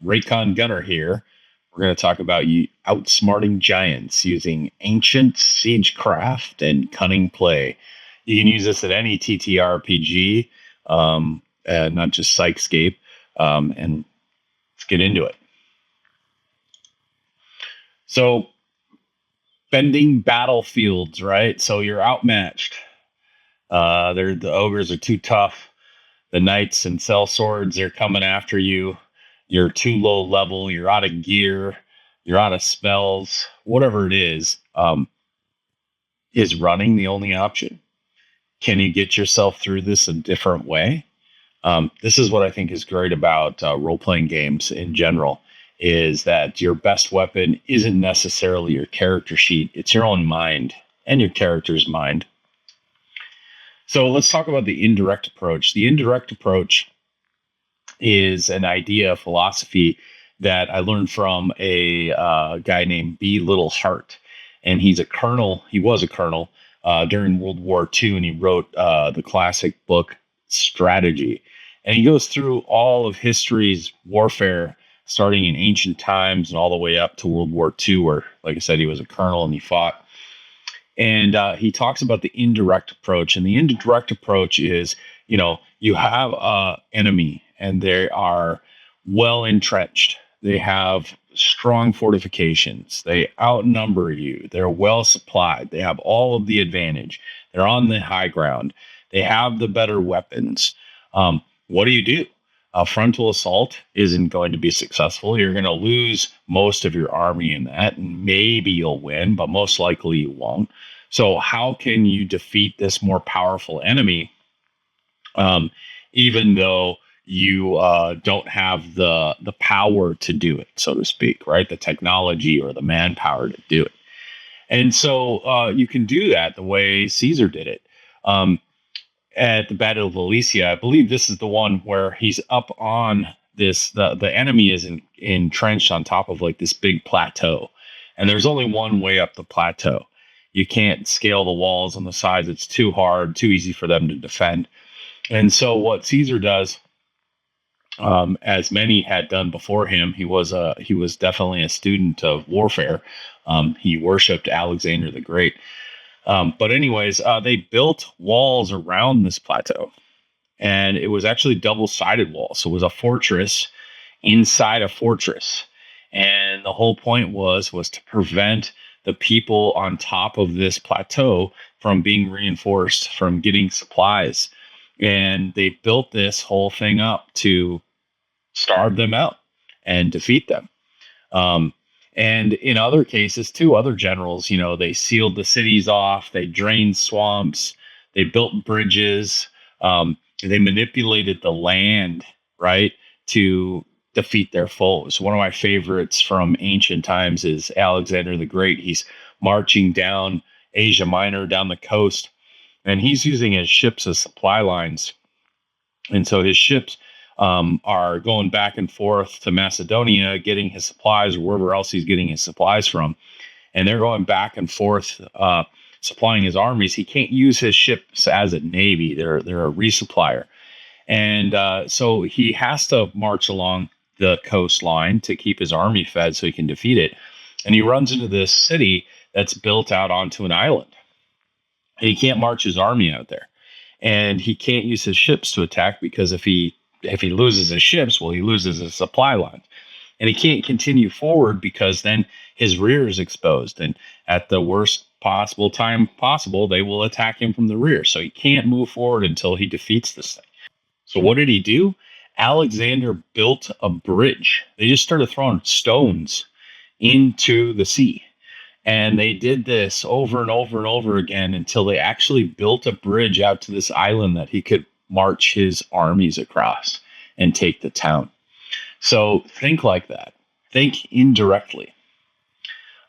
Raycon Gunner here. We're going to talk about outsmarting giants using ancient Siegecraft and cunning play. You can use this at any TTRPG, not just Psychscape, and let's get into it. So, bending battlefields, right? So you're outmatched. The ogres are too tough. The knights and sellswords are coming after you. You're too low level. You're out of gear. You're out of spells. Whatever it is running the only option? Can you get yourself through this a different way? This is what I think is great about role-playing games in general, is that your best weapon isn't necessarily your character sheet. It's your own mind and your character's mind. So let's talk about the indirect approach. The indirect approach is an idea, a philosophy that I learned from a guy named B. Little Hart. And he's a colonel. He was a colonel during World War II, and he wrote the classic book Strategy. And he goes through all of history's warfare, starting in ancient times and all the way up to World War II, where, like I said, he was a colonel and he fought. And he talks about the indirect approach. And the indirect approach is, you have an enemy and they are well entrenched. They have strong fortifications. They outnumber you. They're well supplied. They have all of the advantage. They're on the high ground. They have the better weapons. What do? A frontal assault isn't going to be successful. You're going to lose most of your army in that, and maybe you'll win, but most likely you won't. So how can you defeat this more powerful enemy, even though you don't have the power to do it, so to speak, right? The technology or the manpower to do it. And so you can do that the way Caesar did it. At the Battle of Alesia, I believe this is the one where he's up on this, the enemy is entrenched on top of like this big plateau. And there's only one way up the plateau. You can't scale the walls on the sides. It's too hard, too easy for them to defend. And so what Caesar does, as many had done before him, he was definitely a student of warfare. He worshipped Alexander the Great. But anyways, they built walls around this plateau, and it was actually double-sided walls. So it was a fortress inside a fortress. And the whole point was to prevent the people on top of this plateau from being reinforced, from getting supplies. And they built this whole thing up to starve them out and defeat them. And in other cases, too, other generals, they sealed the cities off, they drained swamps, they built bridges, they manipulated the land, right, to defeat their foes. One of my favorites from ancient times is Alexander the Great. He's marching down Asia Minor, down the coast, and he's using his ships as supply lines. And so his ships are going back and forth to Macedonia, getting his supplies, or wherever else he's getting his supplies from. And they're going back and forth, supplying his armies. He can't use his ships as a navy. They're a resupplier. And so he has to march along the coastline to keep his army fed so he can defeat it. And he runs into this city that's built out onto an island. And he can't march his army out there. And he can't use his ships to attack, because if he loses his ships, well, he loses his supply lines. And he can't continue forward because then his rear is exposed. And at the worst possible time possible, they will attack him from the rear. So he can't move forward until he defeats this thing. So what did he do? Alexander built a bridge. They just started throwing stones into the sea. And they did this over and over and over again until they actually built a bridge out to this island that he could march his armies across and take the town. So think like that. Think indirectly.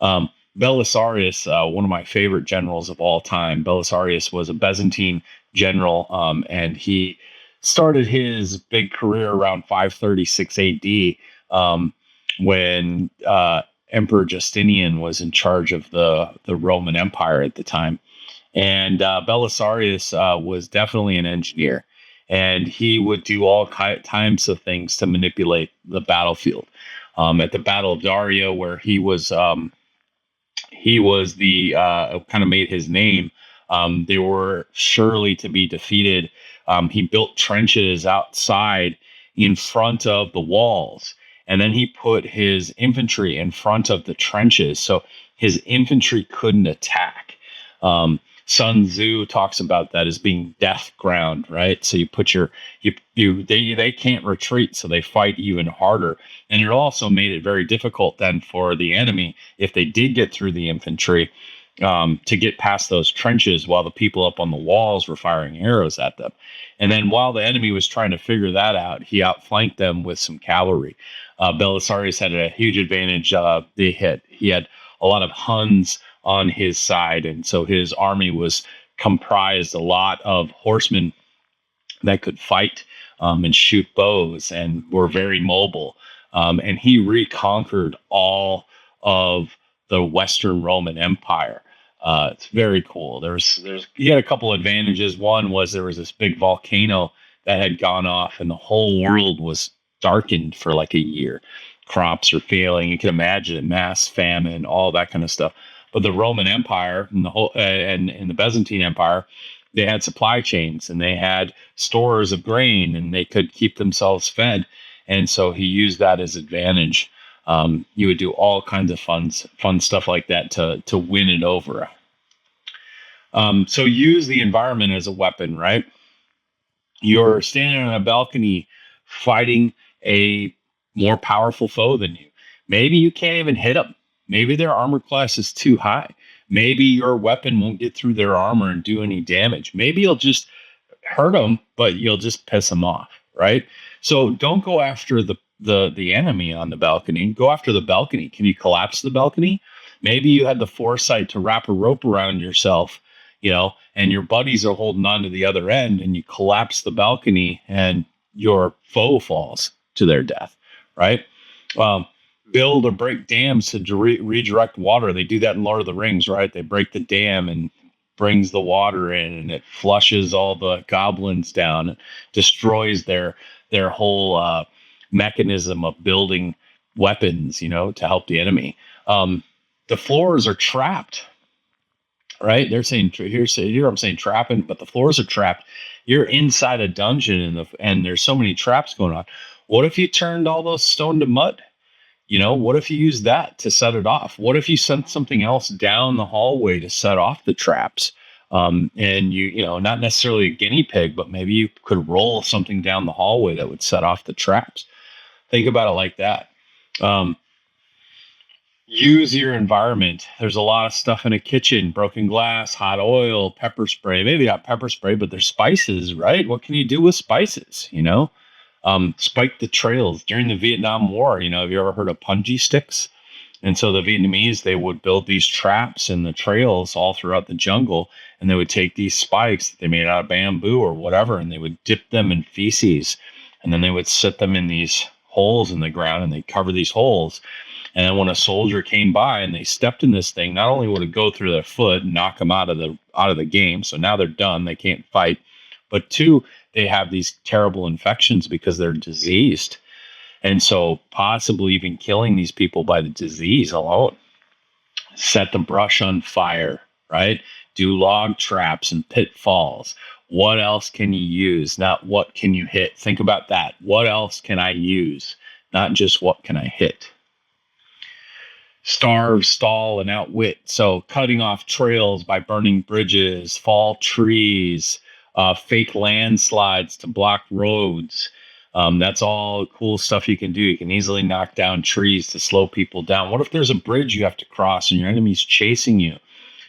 Belisarius, one of my favorite generals of all time, Belisarius was a Byzantine general, and he started his big career around 536 AD, when Emperor Justinian was in charge of the Roman Empire at the time. And Belisarius was definitely an engineer. and he would do all types of things to manipulate the battlefield. At the Battle of Daria, where he was the kind of made his name. They were surely to be defeated. He built trenches outside in front of the walls, and then he put his infantry in front of the trenches, so his infantry couldn't attack. Sun Tzu talks about that as being death ground, right? So you put they can't retreat, so they fight even harder. And it also made it very difficult then for the enemy, if they did get through the infantry, to get past those trenches while the people up on the walls were firing arrows at them. And then while the enemy was trying to figure that out, he outflanked them with some cavalry. Belisarius had a huge advantage. He had a lot of Huns on his side, and so his army was comprised a lot of horsemen that could fight and shoot bows and were very mobile. And he reconquered all of the Western Roman Empire. It's very cool. He had a couple advantages. One was there was this big volcano that had gone off, and the whole world was darkened for like a year. Crops are failing. You can imagine it, mass famine, all that kind of stuff. But the Roman Empire and the Byzantine Empire, they had supply chains and they had stores of grain and they could keep themselves fed. And so he used that as advantage. You would do all kinds of fun stuff like that to win it over. So use the environment as a weapon, right? You're standing on a balcony fighting a more powerful foe than you. Maybe you can't even hit them. Maybe their armor class is too high. Maybe your weapon won't get through their armor and do any damage. Maybe you'll just hurt them, but you'll just piss them off, right? So don't go after the enemy on the balcony. Go after the balcony. Can you collapse the balcony? Maybe you had the foresight to wrap a rope around yourself, and your buddies are holding on to the other end, and you collapse the balcony, and your foe falls to their death, right? Build or break dams to redirect water. They do that in Lord of the Rings, right? They break the dam and brings the water in, and it flushes all the goblins down, and destroys their whole mechanism of building weapons, to help the enemy. The floors are trapped, right? They're saying here I'm saying trapping, but the floors are trapped. You're inside a dungeon and there's so many traps going on. What if you turned all those stone to mud? What if you use that to set it off? What if you sent something else down the hallway to set off the traps? And not necessarily a guinea pig, but maybe you could roll something down the hallway that would set off the traps. Think about it like that. Use your environment. There's a lot of stuff in a kitchen: broken glass, hot oil, pepper spray. Maybe not pepper spray, but there's spices, right? What can you do with spices? Spike the trails during the Vietnam War. Have you ever heard of punji sticks? And so the Vietnamese, they would build these traps in the trails all throughout the jungle, and they would take these spikes that they made out of bamboo or whatever, and they would dip them in feces, and then they would set them in these holes in the ground, and they cover these holes. And then when a soldier came by and they stepped in this thing, not only would it go through their foot and knock them out of the game, so now they're done, they can't fight, but two, they have these terrible infections because they're diseased. And so possibly even killing these people by the disease alone. Set the brush on fire, right? Do log traps and pitfalls. What else can you use? Not what can you hit. Think about that. What else can I use? Not just what can I hit. Starve, stall, and outwit. So cutting off trails by burning bridges, fall trees, fake landslides to block roads. That's all cool stuff you can do. You can easily knock down trees to slow people down. What if there's a bridge you have to cross and your enemy's chasing you?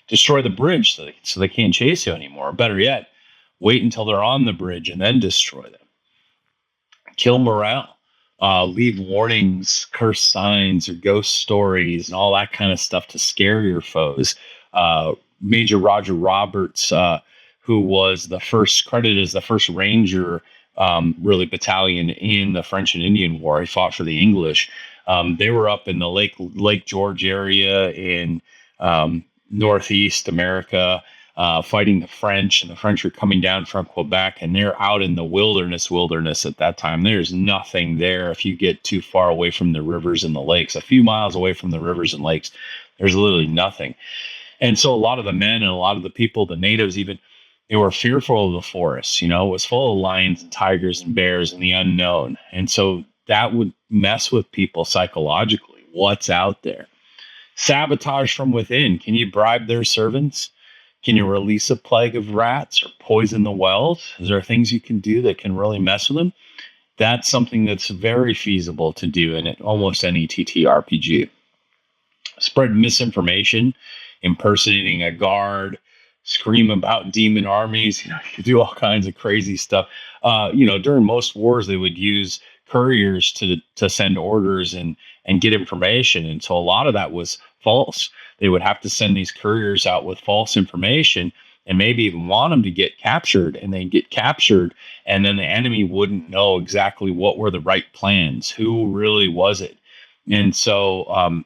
Destroy the bridge so they can't chase you anymore. Or better yet, wait until they're on the bridge and then destroy them. Kill morale. Leave warnings, curse signs, or ghost stories, and all that kind of stuff to scare your foes. Major Roger Roberts, who was credited as the first Ranger battalion in the French and Indian War. He fought for the English. They were up in the Lake George area in Northeast America. fighting the French, and the French are coming down from Quebec, and they're out in the wilderness at that time. There's nothing there. If you get too far away from the rivers and the lakes, a few miles away from the rivers and lakes, there's literally nothing. And so a lot of the men and a lot of the people, the natives even, they were fearful of the forest. It was full of lions and tigers and bears and the unknown. And so that would mess with people psychologically. What's out there? Sabotage from within. Can you bribe their servants? Can you release a plague of rats or poison the wells? Is there things you can do that can really mess with them? That's something that's very feasible to do in almost any TTRPG. Spread misinformation, impersonating a guard, scream about demon armies. You do all kinds of crazy stuff. During most wars, they would use couriers to send orders and get information. And so a lot of that was false. They would have to send these couriers out with false information and maybe even want them to get captured, and they get captured, and then the enemy wouldn't know exactly what were the right plans, who really was it. And so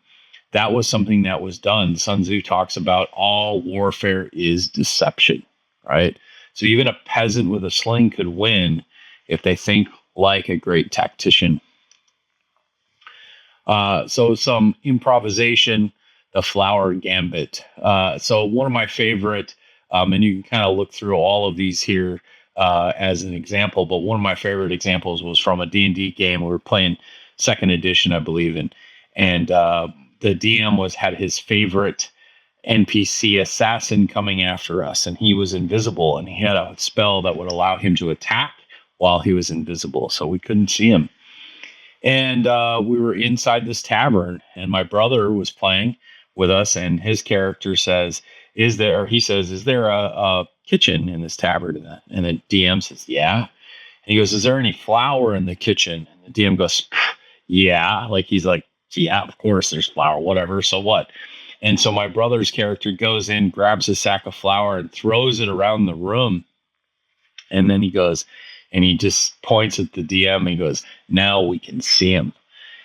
that was something that was done. Sun Tzu talks about all warfare is deception, right? So even a peasant with a sling could win if they think like a great tactician. So some improvisation, the flower gambit. So one of my favorite, and you can kind of look through all of these here as an example, but one of my favorite examples was from a D&D game. We were playing 2nd edition, I believe, and the DM had his favorite NPC assassin coming after us, and he was invisible, and he had a spell that would allow him to attack while he was invisible, so we couldn't see him. And we were inside this tavern, and my brother was playing with us, and his character says, is there a kitchen in this tavern? And the DM says, yeah. And he goes, is there any flour in the kitchen? And the DM goes, yeah. He's like, yeah, of course there's flour, whatever, so what? And so my brother's character goes in, grabs a sack of flour, and throws it around the room. And then he goes, and he just points at the DM and he goes, now we can see him.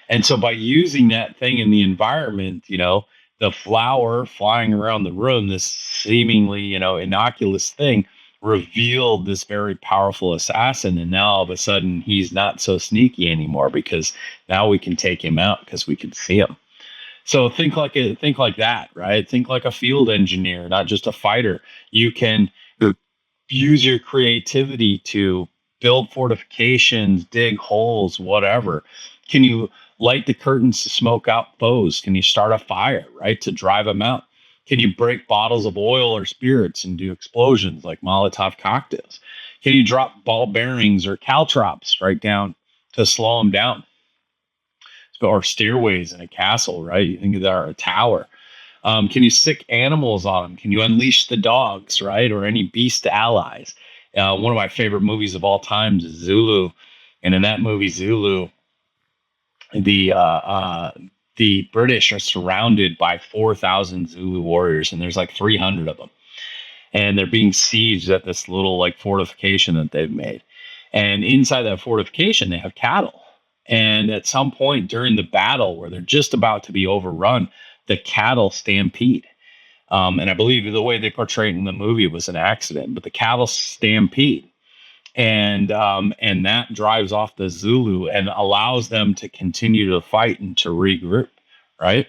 And so by using that thing in the environment, the flour flying around the room, this seemingly, innocuous thing, revealed this very powerful assassin. And now all of a sudden he's not so sneaky anymore, because now we can take him out because we can see him. So think like that, right? Think like a field engineer, not just a fighter. You can use your creativity to build fortifications, dig holes, whatever. Can you light the curtains to smoke out foes? Can you start a fire, right, to drive them out? Can you break bottles of oil or spirits and do explosions like Molotov cocktails? Can you drop ball bearings or caltrops right down to slow them down? Or stairways in a castle, right? You think of that, or a tower. Can you sick animals on them? Can you unleash the dogs, right? Or any beast allies? One of my favorite movies of all time is Zulu. And in that movie, Zulu, the British are surrounded by 4,000 Zulu warriors, and there's like 300 of them. And they're being sieged at this little fortification that they've made. And inside that fortification, they have cattle. And at some point during the battle where they're just about to be overrun, the cattle stampede. And I believe the way they portrayed it in the movie was an accident, but the cattle stampede. And that drives off the Zulu and allows them to continue to fight and to regroup, right?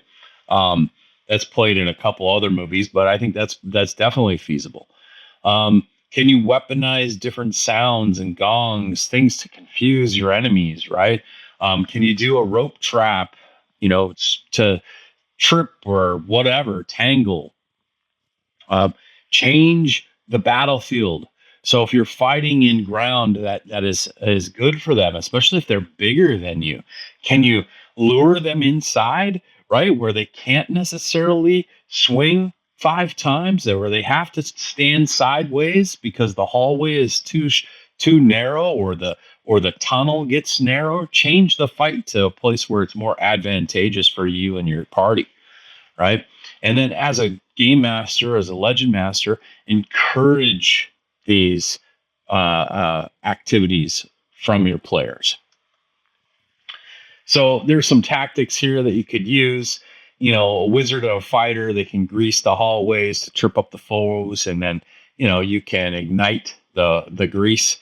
That's played in a couple other movies, but I think that's definitely feasible. Can you weaponize different sounds and gongs, things to confuse your enemies, right? Can you do a rope trap, to trip or whatever, tangle? Change the battlefield. So if you're fighting in ground that is good for them, especially if they're bigger than you, can you lure them inside, right, where they can't necessarily swing 5 times, or where they have to stand sideways because the hallway is too narrow, or the tunnel gets narrow? Change the fight to a place where it's more advantageous for you and your party, right? And then as a game master, as a legend master, encourage these activities from your players. So there's some tactics here that you could use. a wizard or a fighter, they can grease the hallways to trip up the foes, and then you can ignite the grease.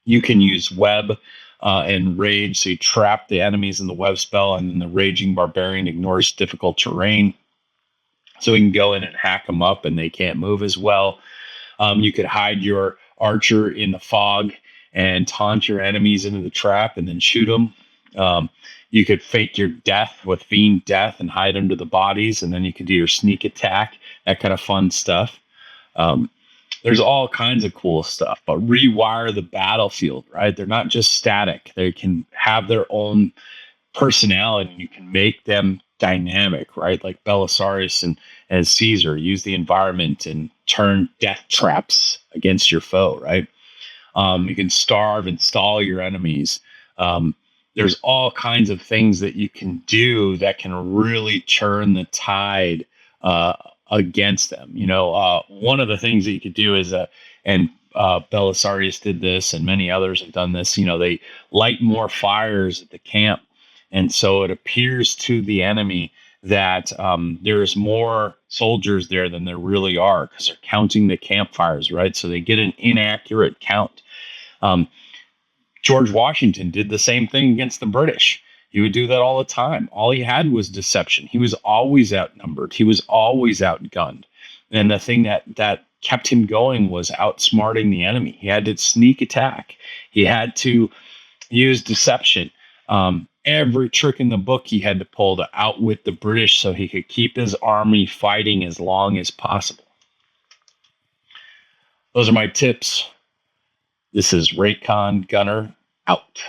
You can use web and rage, so you trap the enemies in the web spell, and then the raging barbarian ignores difficult terrain, so we can go in and hack them up, and they can't move as well. You could hide your archer in the fog and taunt your enemies into the trap and then shoot them. You could fake your death with fiend death and hide under the bodies, and then you could do your sneak attack, that kind of fun stuff. There's all kinds of cool stuff, but rewire the battlefield, right? They're not just static. They can have their own personality. You can make them dynamic, right? Like Belisarius and Caesar use the environment and turn death traps against your foe, right? You can starve and stall your enemies. There's all kinds of things that you can do that can really turn the tide against them. One of the things that you could do is, Belisarius did this, and many others have done this. They light more fires at the camp, and so it appears to the enemy that there's more soldiers there than there really are, because they're counting the campfires, right? So they get an inaccurate count. George Washington did the same thing against the British. He would do that all the time. All he had was deception. He was always outnumbered. He was always outgunned. And the thing that kept him going was outsmarting the enemy. He had to sneak attack. He had to use deception. Every trick in the book he had to pull to outwit the British so he could keep his army fighting as long as possible. Those are my tips. This is Raycon Gunner out.